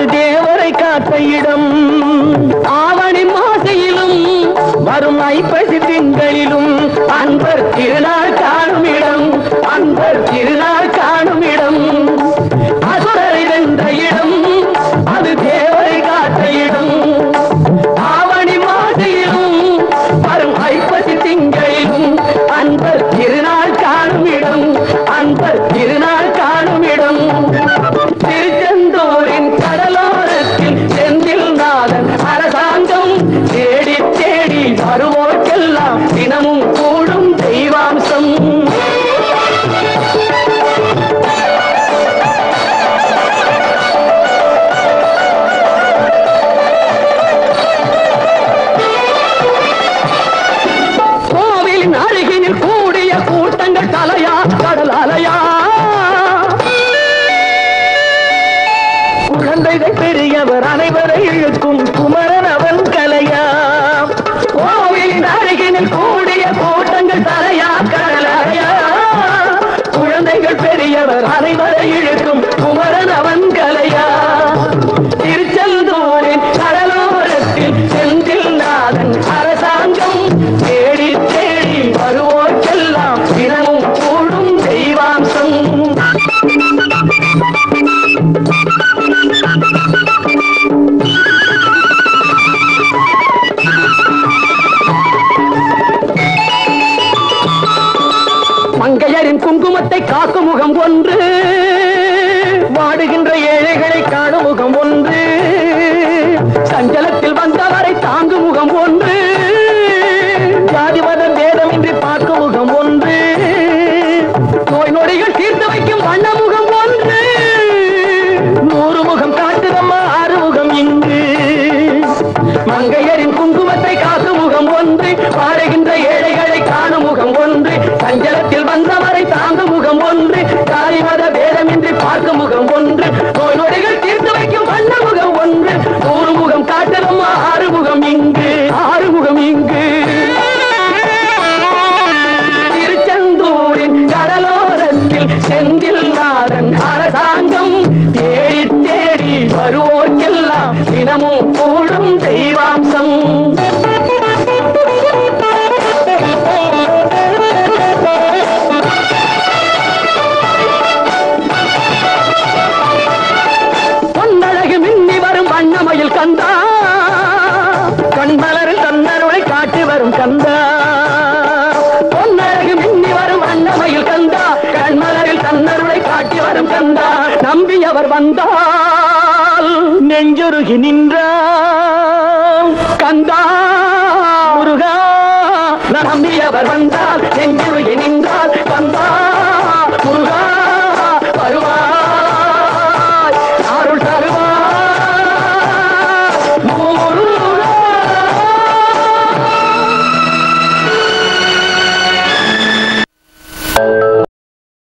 அது தேவரை காத்த இடம். ஆவணி மாசையிலும் வரும் ஐப்பசி திங்களிலும் அன்பர் திருநாள் காணும் இடம். அன்பர் திருநாள் காணும் இடம். அசுரரை வென்ற இடம். அது தேவரை காத்த இடம். ஆவணி மாசையிலும் வரும் ஐப்பசி திங்களிலும் அன்பர் திருநாள் காணும் இடம். அன்பர் திருநாள் காணும் இடம். திருச்செந்தூரின் கடலோரத்தில் செந்தில் நாதன் அரசாங்கம் தேடி தேடி வருவோர்க்கெல்லாம் தினமும் கூடும் தெய்வாம்சம். கோவிலின் அருகினில் கூடிய கூட்டங்கள் தலையா கடல் அலையா. குழந்தைகள் பெரியவர் அனைவரை இழுக்கும் குமரன் அவன் கலையா. கோவிலின் அருகினில் கூடிய கூட்டங்கள் தலையா கடலையா. குழந்தைகள் பெரியவர் அனைவரை இழுக்கும் குமரன் அவன் கலையா. திருச்செந்தூரின் கடலோரத்தில் செந்தில் நாதன் அரசாங்கம் தேடி தேடி வருவோர்க்கெல்லாம் தினமும் கூடும் தெய்வாம்சம். மங்கையரின் குங்குமத்தை காக்கும் முகம் ஒன்று. வாடுகின்ற ஏழைகளை காணும் முகம் ஒன்று. சஞ்சலத்தில் வந்தவரை தாங்கும் முகம் ஒன்று. ஜாதி மத பேதமின்றி பார்க்கும் முகம் ஒன்று. நோய் நொடிகள் தீர்த்து வைக்கும் வண்ண முகம் ஒன்று. 100 முகம் காட்டுதம்மா 6 முகம் இங்கு. மங்கையரின் குங்குமத்தை காக்கும் முகம் ஒன்று. வாடுகின்ற ஏழைகளை காணும் முகம் ஒன்று. சஞ்சலத்தில் வந்தவரை தாங்கும் முகம் ஒன்று. ஜாதி மத பேதமின்றி பார்க்கும் முகம் ஒன்று. நோய் நொடிகள் தீர்த்து வைக்கும் வண்ண முகம் ஒன்று. 100 முகம் காட்டுதம்மா 6 முகம் இங்கு. 6 முகம் இங்கு. திருச்செந்தூரின் கடலோரத்தில் செந்தில் நாதன் அரசாங்கம் தேடி தேடி வருவோர்க்கெல்லாம் தினமும் கூடும் தெய்வாம்சம். பொன்னழகு மின்னி வரும் வண்ணமயில் கந்தா. கண்மலரில் தன்னருளை காட்டி வரும் கந்தா. பொன்னழகு மின்னி வரும் வண்ணமயில் கந்தா. கண்மலரில் தன்னருளை காட்டி வரும் கந்தா. நம்பியவர் வந்தால் நெஞ்சுருகி நின்றான் கந்தா முருகா. நம்பியவர் வந்தால் நெஞ்சுருகி